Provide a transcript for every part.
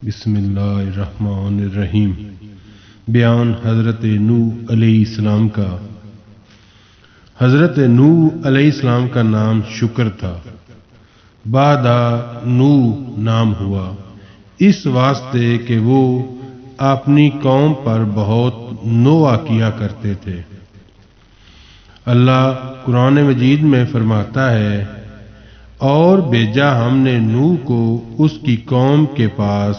بسم اللہ الرحمن الرحیم۔ بیان حضرت نوح علیہ السلام کا۔ حضرت نوح علیہ السلام کا نام شکر تھا، بعدا نوح نام ہوا، اس واسطے کہ وہ اپنی قوم پر بہت نوحہ کیا کرتے تھے۔ اللہ قرآن مجید میں فرماتا ہے، اور بھیجا ہم نے نوح کو اس کی قوم کے پاس،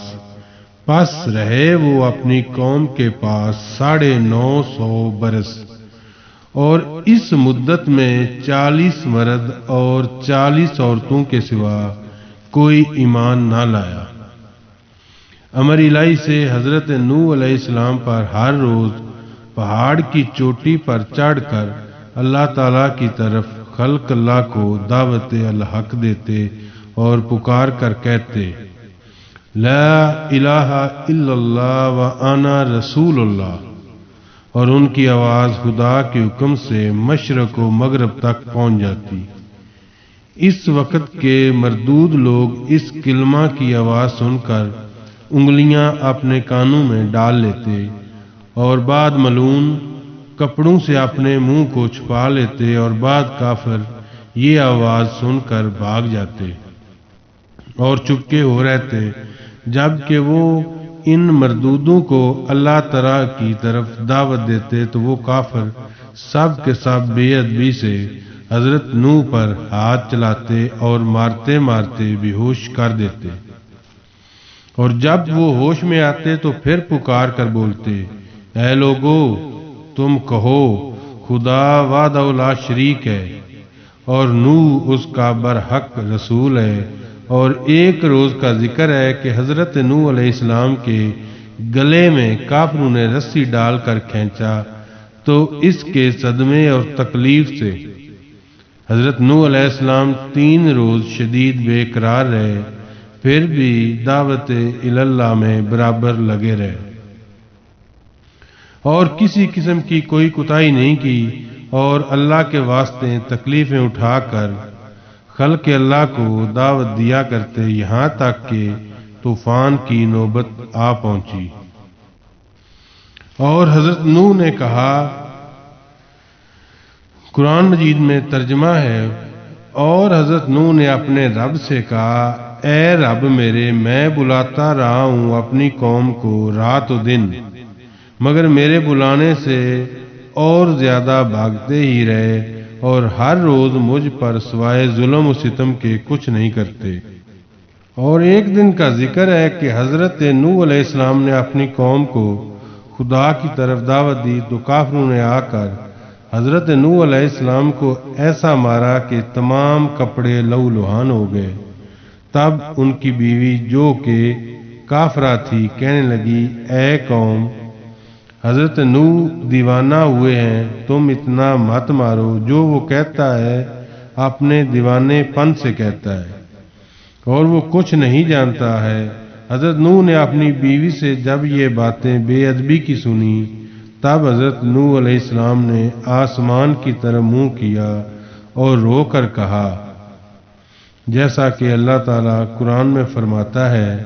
پس رہے وہ اپنی قوم کے پاس 950 برس، اور اس مدت میں 40 مرد اور 40 عورتوں کے سوا کوئی ایمان نہ لایا۔ امر الہی سے حضرت نوح علیہ السلام پر ہر روز پہاڑ کی چوٹی پر چڑھ کر اللہ تعالیٰ کی طرف خلق اللہ کو دعوت الحق دیتے اور پکار کر کہتے، لا الہ الا اللہ وانا رسول اللہ، اور ان کی آواز خدا کے حکم سے مشرق و مغرب تک پہنچ جاتی۔ اس وقت کے مردود لوگ اس کلمہ کی آواز سن کر انگلیاں اپنے کانوں میں ڈال لیتے، اور بعد ملعون کپڑوں سے اپنے منہ کو چھپا لیتے، اور بعد کافر یہ آواز سن کر بھاگ جاتے اور چپکے ہو رہتے، جب کہ وہ ان مردودوں کو اللہ تعالیٰ کی طرف دعوت دیتے تو وہ کافر سب کے سب بے ادبی سے حضرت نوح پر ہاتھ چلاتے اور مارتے مارتے بے ہوش کر دیتے، اور جب وہ ہوش میں آتے تو پھر پکار کر بولتے، اے لوگو تم کہو خدا وحدہ لا شریک ہے، اور نوح اس کا برحق رسول ہے۔ اور ایک روز کا ذکر ہے کہ حضرت نوح علیہ السلام کے گلے میں کافروں نے رسی ڈال کر کھینچا، تو اس کے صدمے اور تکلیف سے حضرت نوح علیہ السلام 3 روز شدید بے قرار رہے، پھر بھی دعوت اللہ میں برابر لگے رہے اور کسی قسم کی کوئی کوتاہی نہیں کی، اور اللہ کے واسطے تکلیفیں اٹھا کر خلق اللہ کو دعوت دیا کرتے، یہاں تک کہ طوفان کی نوبت آ پہنچی۔ اور حضرت نوح نے کہا، قرآن مجید میں ترجمہ ہے، اور حضرت نوح نے اپنے رب سے کہا، اے رب میرے، میں بلاتا رہا ہوں اپنی قوم کو رات و دن، مگر میرے بلانے سے اور زیادہ بھاگتے ہی رہے، اور ہر روز مجھ پر سوائے ظلم و ستم کے کچھ نہیں کرتے۔ اور ایک دن کا ذکر ہے کہ حضرت نوح علیہ السلام نے اپنی قوم کو خدا کی طرف دعوت دی تو کافروں نے آ کر حضرت نوح علیہ السلام کو ایسا مارا کہ تمام کپڑے لہو لہان ہو گئے۔ تب ان کی بیوی جو کہ کافرہ تھی کہنے لگی، اے قوم، حضرت نوح دیوانہ ہوئے ہیں، تم اتنا مت مارو، جو وہ کہتا ہے اپنے دیوانے پن سے کہتا ہے، اور وہ کچھ نہیں جانتا ہے۔ حضرت نوح نے اپنی بیوی سے جب یہ باتیں بے ادبی کی سنی، تب حضرت نوح علیہ السلام نے آسمان کی طرف منہ کیا اور رو کر کہا، جیسا کہ اللہ تعالیٰ قرآن میں فرماتا ہے،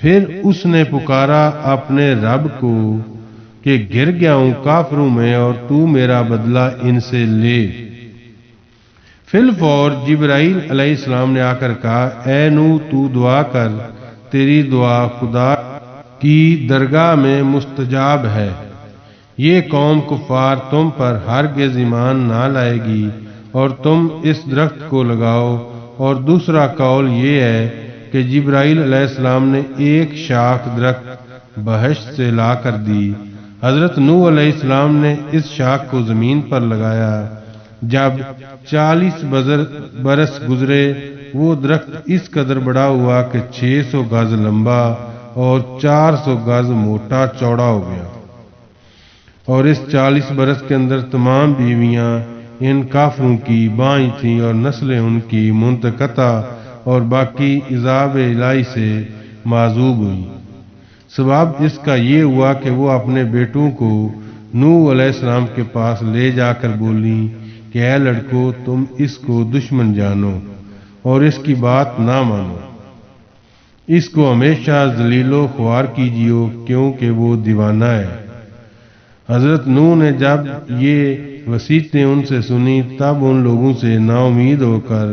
پھر اس نے پکارا اپنے رب کو کہ گر گیا ہوں کافروں میں، اور تو میرا بدلہ ان سے لے۔ فی الفور جبرائیل علیہ السلام نے آ کر کہا، اے نوح تو دعا کر، تیری دعا خدا کی درگاہ میں مستجاب ہے، یہ قوم کفار تم پر ہرگز ایمان نہ لائے گی، اور تم اس درخت کو لگاؤ۔ اور دوسرا قول یہ ہے کہ جبرائیل علیہ السلام نے ایک شاخ درخت بہشت سے لا کر دی، حضرت نوح علیہ السلام نے اس شاخ کو زمین پر لگایا، جب 40 برس گزرے وہ درخت اس قدر بڑا ہوا کہ 600 گز لمبا اور 400 گز موٹا چوڑا ہو گیا، اور اس 40 برس کے اندر تمام بیویاں ان کافروں کی بائیں تھیں، اور نسلیں ان کی منقطع اور باقی عذاب الہی سے معذوب ہوئی۔ سبب اس کا یہ ہوا کہ وہ اپنے بیٹوں کو نوح علیہ السلام کے پاس لے جا کر بولی کہ اے لڑکو، تم اس کو دشمن جانو اور اس کی بات نہ مانو۔ اس کو ہمیشہ ذلیل و خوار کیجیے کیونکہ وہ دیوانہ ہے۔ حضرت نوح نے جب یہ وصیتیں ان سے سنی تب ان لوگوں سے نا امید ہو کر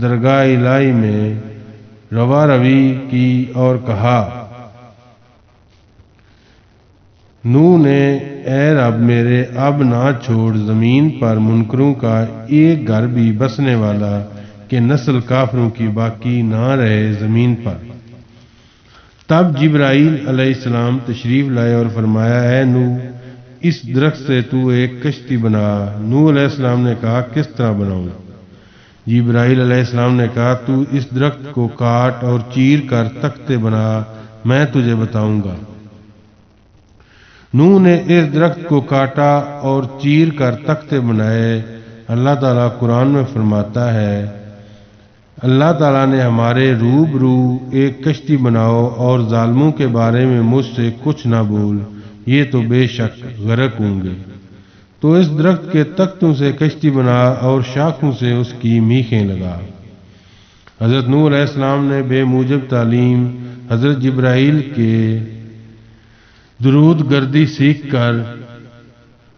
درگاہ الہی میں روا روی کی اور کہا، نوح نے، اے رب میرے، اب نہ چھوڑ زمین پر منکروں کا ایک گھر بھی بسنے والا کہ نسل کافروں کی باقی نہ رہے زمین پر۔ تب جبرائیل علیہ السلام تشریف لائے اور فرمایا، اے نوح، اس درخت سے تو ایک کشتی بنا۔ نوح علیہ السلام نے کہا، کس طرح بناؤں؟ جبرائیل علیہ السلام نے کہا، تو اس درخت کو کاٹ اور چیر کر تختے بنا، میں تجھے بتاؤں گا۔ نوح نے اس درخت کو کاٹا اور چیر کر تختے بنائے۔ اللہ تعالیٰ قرآن میں فرماتا ہے، اللہ تعالیٰ نے ہمارے روبرو ایک کشتی بناؤ اور ظالموں کے بارے میں مجھ سے کچھ نہ بول، یہ تو بے شک غرق ہوں گے۔ تو اس درخت کے تختوں سے کشتی بنا اور شاخوں سے اس کی میخیں لگا۔ حضرت نوح علیہ السلام نے بے موجب تعلیم حضرت جبرائیل کے درود گردی سیکھ کر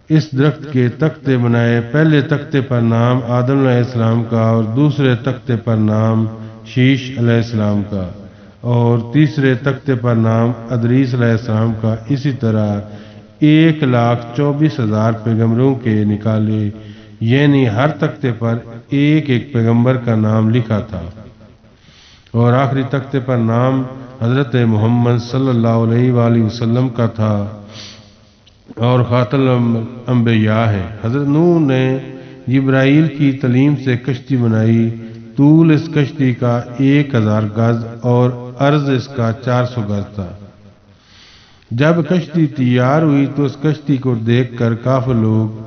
اس درخت کے تختے بنائے۔ پہلے تختے پر نام آدم علیہ السلام کا اور دوسرے تختے پر نام شیش علیہ السلام کا اور تیسرے تختے پر نام ادریس علیہ السلام کا۔ اسی طرح 1,24,000 پیغمبروں کے نکالے، یعنی ہر تختے پر ایک ایک پیغمبر کا نام لکھا تھا، اور آخری تختے پر نام حضرت محمد صلی اللہ علیہ وآلہ وسلم کا تھا اور خاتم الانبیاء ہے۔ حضرت نوح نے جبرائیل کی تعلیم سے کشتی بنائی۔ طول اس کشتی کا 1,000 گز اور عرض اس کا 400 گز تھا۔ جب کشتی تیار ہوئی تو اس کشتی کو دیکھ کر کافر لوگ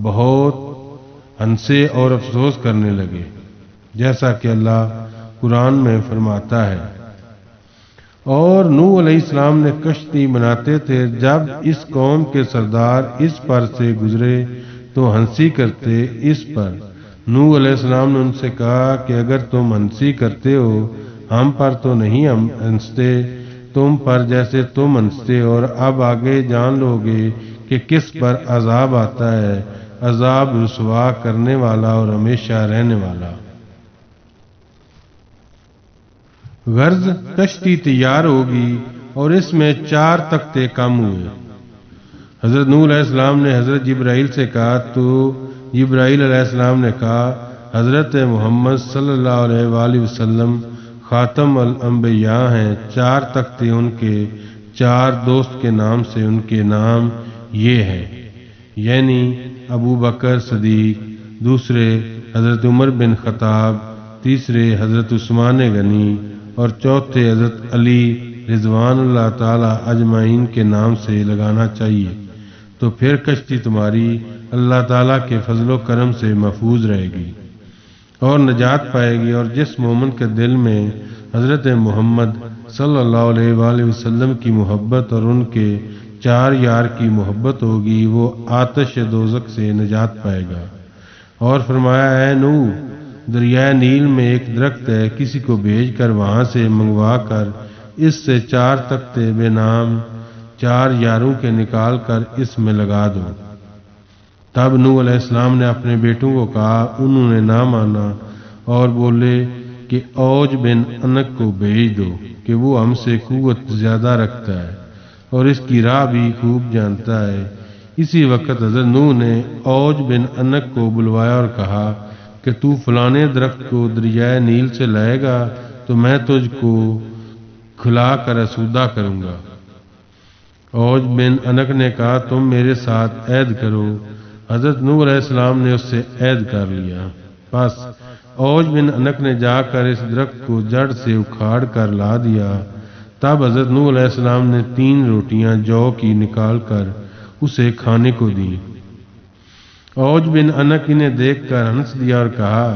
بہت ہنسے اور افسوس کرنے لگے، جیسا کہ اللہ قرآن میں فرماتا ہے، اور نوح علیہ السلام نے کشتی بناتے تھے، جب اس قوم کے سردار اس پر سے گزرے تو ہنسی کرتے اس پر۔ نوح علیہ السلام نے ان سے کہا کہ اگر تم ہنسی کرتے ہو ہم پر تو نہیں ہم ہنستے تم پر جیسے تم ہنستے، اور اب آگے جان لو گے کہ کس پر عذاب آتا ہے، عذاب رسوا کرنے والا اور ہمیشہ رہنے والا۔ غرض کشتی تیار ہوگی اور اس میں 4 تختے کم ہوئے۔ حضرت نوح علیہ السلام نے حضرت جبرائیل سے کہا تو جبرائیل علیہ السلام نے کہا، حضرت محمد صلی اللہ علیہ وآلہ وسلم خاتم الانبیاء ہیں، 4 تختے ان کے 4 دوست کے نام سے، ان کے نام یہ ہیں، یعنی ابو بکر صدیق، دوسرے حضرت عمر بن خطاب، تیسرے حضرت عثمان غنی اور چوتھے حضرت علی رضوان اللہ تعالی اجمعین کے نام سے لگانا چاہیے، تو پھر کشتی تمہاری اللہ تعالیٰ کے فضل و کرم سے محفوظ رہے گی اور نجات پائے گی۔ اور جس مومن کے دل میں حضرت محمد صلی اللہ علیہ وآلہ وسلم کی محبت اور ان کے 4 یار کی محبت ہوگی، وہ آتش دوزخ سے نجات پائے گا۔ اور فرمایا، اے نوح، دریائے نیل میں ایک درخت ہے، کسی کو بھیج کر وہاں سے منگوا کر اس سے 4 تختے بے نام 4 یاروں کے نکال کر اس میں لگا دو۔ تب نوح علیہ السلام نے اپنے بیٹوں کو کہا، انہوں نے نہ مانا اور بولے کہ اوج بن انق کو بھیج دو کہ وہ ہم سے قوت زیادہ رکھتا ہے اور اس کی راہ بھی خوب جانتا ہے۔ اسی وقت حضرت نوح نے اوج بن انق کو بلوایا اور کہا کہ تو فلانے درخت کو دریائے نیل سے لائے گا تو میں تجھ کو کھلا کر آسودہ کروں گا۔ اوج بن انق نے کہا، تم میرے ساتھ عہد کرو۔ حضرت نوح علیہ السلام نے اس سے عہد کر لیا۔ بس اوج بن انق نے جا کر اس درخت کو جڑ سے اکھاڑ کر لا دیا۔ تب حضرت نوح علیہ السلام نے 3 روٹیاں جو کی نکال کر اسے کھانے کو دیں۔ اوج بن انق انہیں دیکھ کر ہنس دیا اور کہا،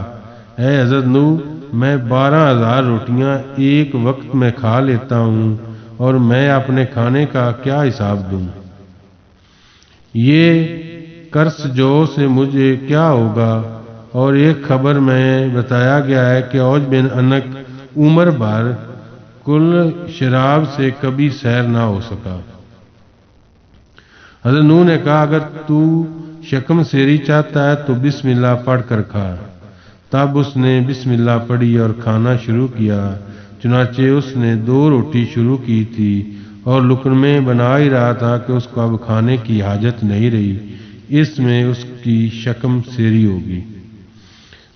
اے حضرت نوح، میں 12,000 روٹیاں ایک وقت میں کھا لیتا ہوں اور میں اپنے کھانے کا کیا حساب دوں؟ یہ کرس جو سے مجھے کیا ہوگا؟ اور ایک خبر میں بتایا گیا ہے کہ اوج بن انق عمر بھر کل شراب سے کبھی سیر نہ ہو سکا۔ حضرت نوح نے کہا اگر تو شکم سیری چاہتا ہے تو بسم اللہ پڑھ کر کھا۔ تب اس نے بسم اللہ پڑھی اور کھانا شروع کیا۔ چنانچہ اس نے 2 روٹی شروع کی تھی اور لقمے بنا ہی رہا تھا کہ اس کو اب کھانے کی حاجت نہیں رہی، اس میں اس کی شکم سیری ہوگی۔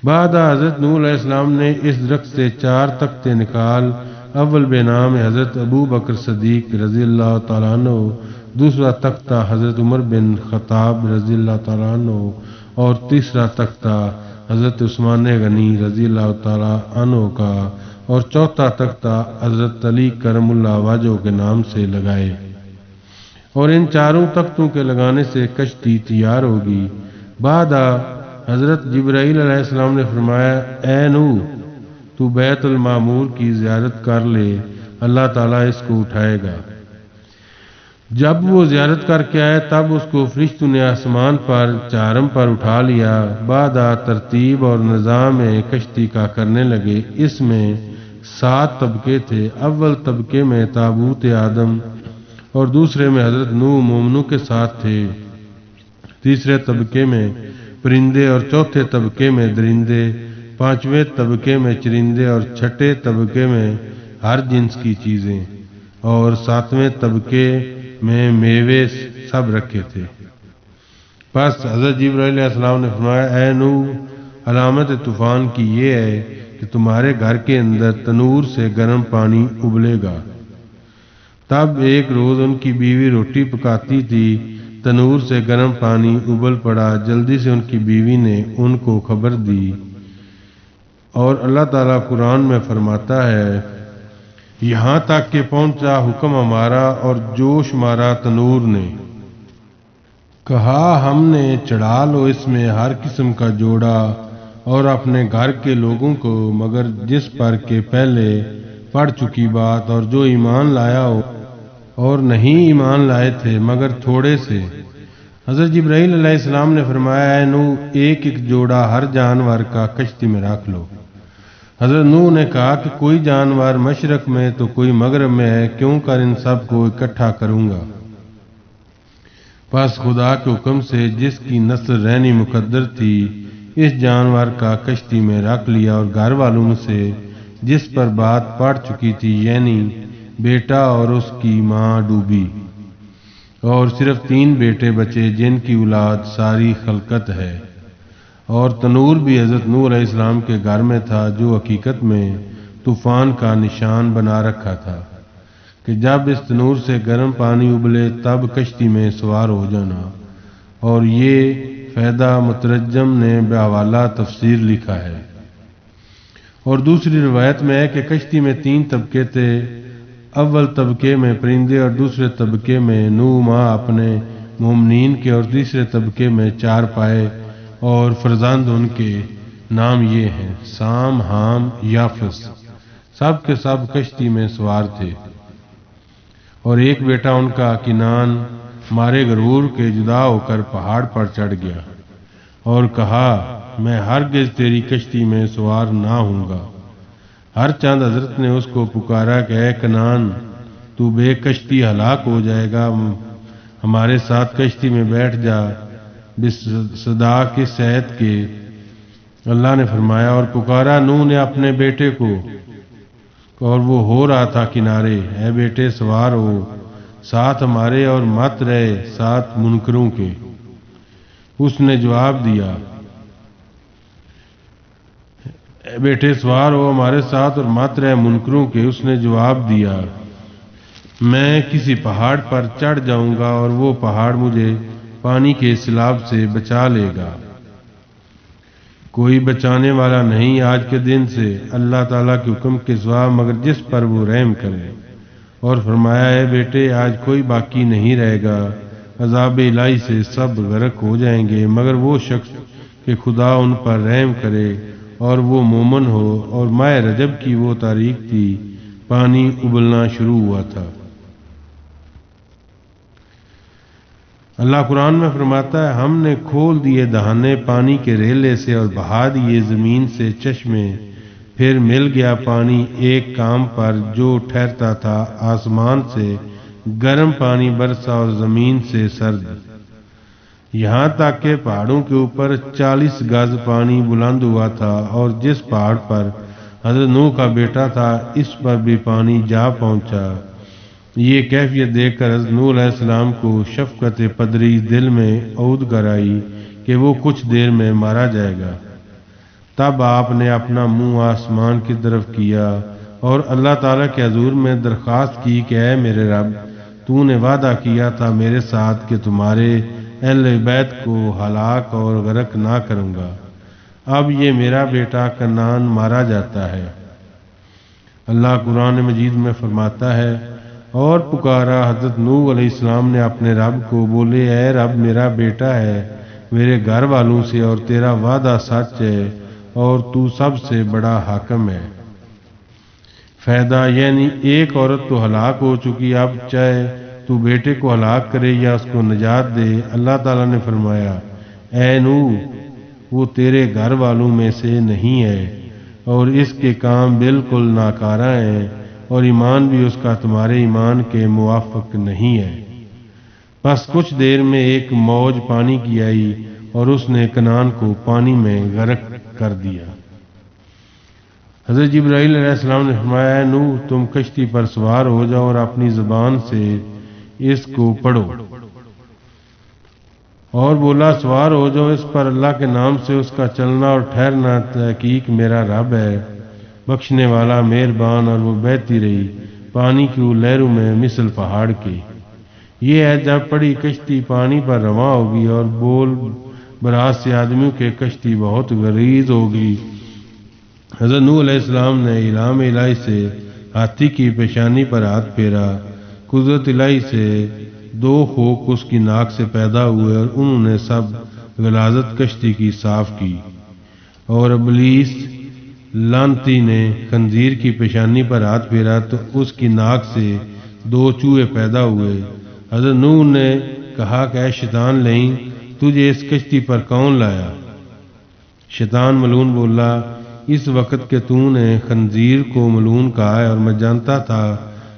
بعد حضرت نوح علیہ السلام نے اس درخت سے 4 تختے نکال، اول بے نام حضرت ابو بکر صدیق رضی اللہ تعالیٰ عنہ، دوسرا تختہ حضرت عمر بن خطاب رضی اللہ تعالیٰ عنہ اور تیسرا تختہ حضرت عثمان غنی رضی اللہ تعالیٰ عنہ کا، اور چوتھا تختہ حضرت علی کرم اللہ وجہہ کے نام سے لگائے، اور ان 4 تختوں کے لگانے سے کشتی تیار ہوگی۔ بعد حضرت جبرائیل علیہ السلام نے فرمایا اے نوح تو بیت المعمور کی زیارت کر لے، اللہ تعالیٰ اس کو اٹھائے گا۔ جب وہ زیارت کر کے آئے تب اس کو فرشتوں نے آسمان پر چارم پر اٹھا لیا۔ بعد ترتیب اور نظام کشتی کا کرنے لگے۔ اس میں 7 طبقے تھے۔ اول طبقے میں تابوت آدم اور دوسرے میں حضرت نوح مومنوں کے ساتھ تھے، تیسرے طبقے میں پرندے اور چوتھے طبقے میں درندے، 5ویں طبقے میں چرندے اور 6ٹھے طبقے میں ہر جنس کی چیزیں، اور 7ویں طبقے میں میوے سب رکھے تھے۔ پس حضرت جبرائیل علیہ السلام نے فرمایا اے نوح علامت طوفان کی یہ ہے کہ تمہارے گھر کے اندر تنور سے گرم پانی ابلے گا۔ تب ایک روز ان کی بیوی روٹی پکاتی تھی، تنور سے گرم پانی ابل پڑا، جلدی سے ان کی بیوی نے ان کو خبر دی، اور اللہ تعالیٰ قرآن میں فرماتا ہے یہاں تک کہ پہنچا حکم ہمارا اور جوش مارا تنور نے، کہا ہم نے چڑھا لو اس میں ہر قسم کا جوڑا اور اپنے گھر کے لوگوں کو، مگر جس پر کہ پہلے پڑھ چکی بات، اور جو ایمان لایا ہو اور نہیں ایمان لائے تھے مگر تھوڑے سے۔ حضرت جبرائیل علیہ السلام نے فرمایا اے نوح ایک ایک جوڑا ہر جانور کا کشتی میں رکھ لو۔ حضرت نوح نے کہا کہ کوئی جانور مشرق میں تو کوئی مغرب میں ہے، کیوں کر ان سب کو اکٹھا کروں گا؟ پس خدا کے حکم سے جس کی نسل رہنی مقدر تھی اس جانور کا کشتی میں رکھ لیا، اور گھر والوں میں سے جس پر بات پڑ چکی تھی یعنی بیٹا اور اس کی ماں ڈوبی، اور صرف 3 بیٹے بچے جن کی اولاد ساری خلقت ہے۔ اور تنور بھی حضرت نوح علیہ السلام کے گھر میں تھا، جو حقیقت میں طوفان کا نشان بنا رکھا تھا کہ جب اس تنور سے گرم پانی ابلے تب کشتی میں سوار ہو جانا۔ اور یہ فائدہ مترجم نے بحوالہ تفسیر لکھا ہے۔ اور دوسری روایت میں ہے کہ کشتی میں 3 طبقے تھے، اول طبقے میں پرندے اور دوسرے طبقے میں نوح ماں اپنے مومنین کے، اور تیسرے طبقے میں 4 پائے اور فرزند ان کے نام یہ ہیں سام، حام، یافس، سب کے سب کشتی میں سوار تھے، اور ایک بیٹا ان کا کنان مارے غرور کے جدا ہو کر پہاڑ پر چڑھ گیا اور کہا میں ہرگز تیری کشتی میں سوار نہ ہوں گا۔ ہر چند حضرت نے اس کو پکارا کہ اے کنان تو بے کشتی ہلاک ہو جائے گا، ہمارے ساتھ کشتی میں بیٹھ جا صدا کے صحت کے۔ اللہ نے فرمایا اور پکارا نوح نے اپنے بیٹے کو، اور وہ ہو رہا تھا کنارے، اے بیٹے سوار ہو ساتھ ہمارے اور مت رہے ساتھ منکروں کے۔ اس نے جواب دیا اے بیٹے سوار ہو ہمارے ساتھ اور مت رہے منکروں کے۔ اس نے جواب دیا میں کسی پہاڑ پر چڑھ جاؤں گا اور وہ پہاڑ مجھے پانی کے سیلاب سے بچا لے گا، کوئی بچانے والا نہیں آج کے دن سے اللہ تعالیٰ کے حکم کے سوا مگر جس پر وہ رحم کرے۔ اور فرمایا اے بیٹے آج کوئی باقی نہیں رہے گا، عذاب الہی سے سب غرق ہو جائیں گے مگر وہ شخص کہ خدا ان پر رحم کرے اور وہ مومن ہو۔ اور ماہ رجب کی وہ تاریخ تھی، پانی ابلنا شروع ہوا تھا۔ اللہ قرآن میں فرماتا ہے ہم نے کھول دیے دہانے پانی کے ریلے سے اور بہا دیے زمین سے چشمے پھر مل گیا پانی ایک کام پر جو ٹھہرتا تھا، آسمان سے گرم پانی برسا اور زمین سے سرد، یہاں تک کہ پہاڑوں کے اوپر 40 گز پانی بلند ہوا تھا، اور جس پہاڑ پر حضرت نوح کا بیٹا تھا اس پر بھی پانی جا پہنچا۔ یہ کیفیت دیکھ کر حضرت نوح علیہ السلام کو شفقت پدری دل میں عود کر آئی کہ وہ کچھ دیر میں مارا جائے گا۔ تب آپ نے اپنا منہ آسمان کی طرف کیا اور اللہ تعالیٰ کے حضور میں درخواست کی کہ اے میرے رب، تو نے وعدہ کیا تھا میرے ساتھ کہ تمہارے اہل بیت کو ہلاک اور غرق نہ کروں گا، اب یہ میرا بیٹا کنعان مارا جاتا ہے۔ اللہ قرآن مجید میں فرماتا ہے، اور پکارا حضرت نوح علیہ السلام نے اپنے رب کو، بولے اے رب، میرا بیٹا ہے میرے گھر والوں سے، اور تیرا وعدہ سچ ہے اور تو سب سے بڑا حاکم ہے۔ فائدہ یعنی ایک عورت تو ہلاک ہو چکی، اب چاہے تو بیٹے کو ہلاک کرے یا اس کو نجات دے۔ اللہ تعالیٰ نے فرمایا، اے نوح، وہ تیرے گھر والوں میں سے نہیں ہے اور اس کے کام بالکل ناکارہ ہیں، اور ایمان بھی اس کا تمہارے ایمان کے موافق نہیں ہے۔ بس کچھ دیر میں ایک موج پانی کی آئی اور اس نے کنعان کو پانی میں غرق کر دیا۔ حضرت جبرائیل علیہ السلام نے فرمایا، اے نوح، تم کشتی پر سوار ہو جاؤ اور اپنی زبان سے اس کو پڑھو، اور بولا سوار ہو جاؤ اس پر اللہ کے نام سے، اس کا چلنا اور ٹھہرنا تحقیق میرا رب ہے، بخشنے والا مہربان، اور وہ بہتی رہی پانی کی لہروں میں مثل پہاڑ کے۔ یہ ہے جب پڑی کشتی پانی پر رواں ہوگی اور بول براز سے آدمیوں کے کشتی بہت غلیظ ہوگی۔ حضرت نوح علیہ السلام نے الہام الہی سے ہاتھی کی پیشانی پر ہاتھ پھیرا، قدرت الہی سے 2 خوک اس کی ناک سے پیدا ہوئے اور انہوں نے سب غلاظت کشتی کی صاف کی، اور ابلیس لعنتی نے خنزیر کی پیشانی پر ہاتھ پھیرا تو اس کی ناک سے 2 چوہے پیدا ہوئے۔ حضرت نوح نے کہا کہ اے شیطان لعین، تجھے اس کشتی پر کون لایا؟ شیطان ملعون بولا، اس وقت کہ تو نے خنزیر کو ملعون کہا ہے اور میں جانتا تھا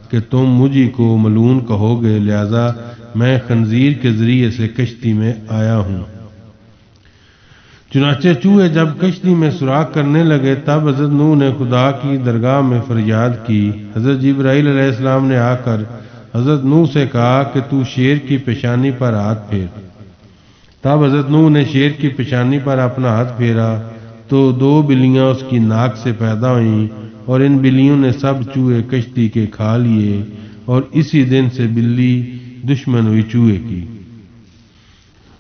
کہ تم مجھے کو ملعون کہو گے، لہذا میں خنزیر کے ذریعے سے کشتی میں آیا ہوں۔ چنانچہ چوہے جب کشتی میں سوراخ کرنے لگے تب حضرت نوح نے خدا کی درگاہ میں فریاد کی۔ حضرت جبرائیل علیہ السلام نے آ کر حضرت نوح سے کہا کہ تو شیر کی پیشانی پر ہاتھ پھیر۔ تب حضرت نوح نے شیر کی پیشانی پر اپنا ہاتھ پھیرا تو 2 بلیاں اس کی ناک سے پیدا ہوئیں، اور ان بلیوں نے سب چوہے کشتی کے کھا لیے، اور اسی دن سے بلی دشمن ہوئی چوہے کی۔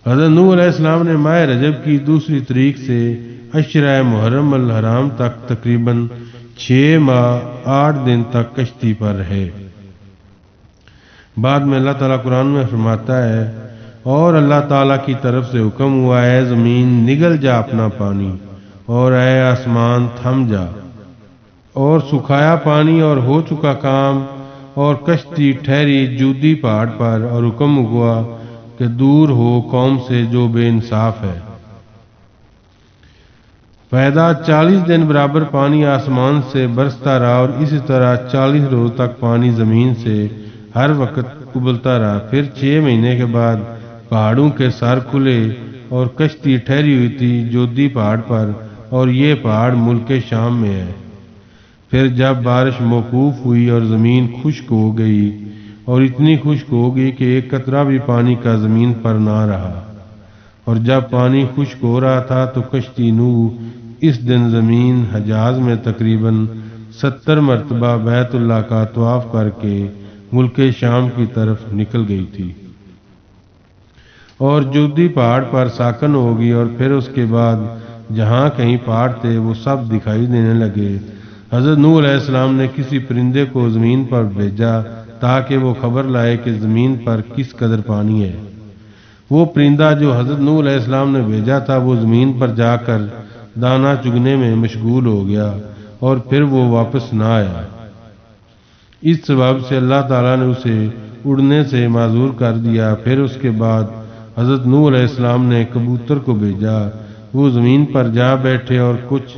حضرت نوح علیہ السلام نے ماہ رجب کی 2 تاریخ سے عشرہ محرم الحرام تک تقریباً 6 ماہ 8 دن تک کشتی پر رہے۔ بعد میں اللہ تعالیٰ قرآن میں فرماتا ہے، اور اللہ تعالیٰ کی طرف سے حکم ہوا، اے زمین نگل جا اپنا پانی، اور اے آسمان تھم جا، اور سکھایا پانی اور ہو چکا کام، اور کشتی ٹھہری جودی پہاڑ پر، اور حکم ہوا کہ دور ہو قوم سے جو بے انصاف ہے۔ فائدہ 40 دن برابر پانی آسمان سے برستا رہا، اور اسی طرح 40 روز تک پانی زمین سے ہر وقت ابلتا رہا۔ پھر 6 مہینے کے بعد پہاڑوں کے سر کھلے اور کشتی ٹھہری ہوئی تھی جودی پہاڑ پر، اور یہ پہاڑ ملک شام میں ہے۔ پھر جب بارش موقوف ہوئی اور زمین خشک ہو گئی، اور اتنی خشک ہو گئی کہ ایک قطرہ بھی پانی کا زمین پر نہ رہا، اور جب پانی خشک ہو رہا تھا تو کشتی نوح اس دن زمین حجاز میں تقریباً 70 مرتبہ بیت اللہ کا طواف کر کے ملک شام کی طرف نکل گئی تھی، اور جودی پہاڑ پر ساکن ہو گئی، اور پھر اس کے بعد جہاں کہیں پہاڑ تھے وہ سب دکھائی دینے لگے۔ حضرت نوح علیہ السلام نے کسی پرندے کو زمین پر بھیجا تاکہ وہ خبر لائے کہ زمین پر کس قدر پانی ہے۔ وہ پرندہ جو حضرت نوح علیہ السلام نے بھیجا تھا وہ زمین پر جا کر دانہ چگنے میں مشغول ہو گیا، اور پھر وہ واپس نہ آیا۔ اس سبب سے اللہ تعالیٰ نے اسے اڑنے سے معذور کر دیا۔ پھر اس کے بعد حضرت نوح علیہ السلام نے کبوتر کو بھیجا، وہ زمین پر جا بیٹھے اور کچھ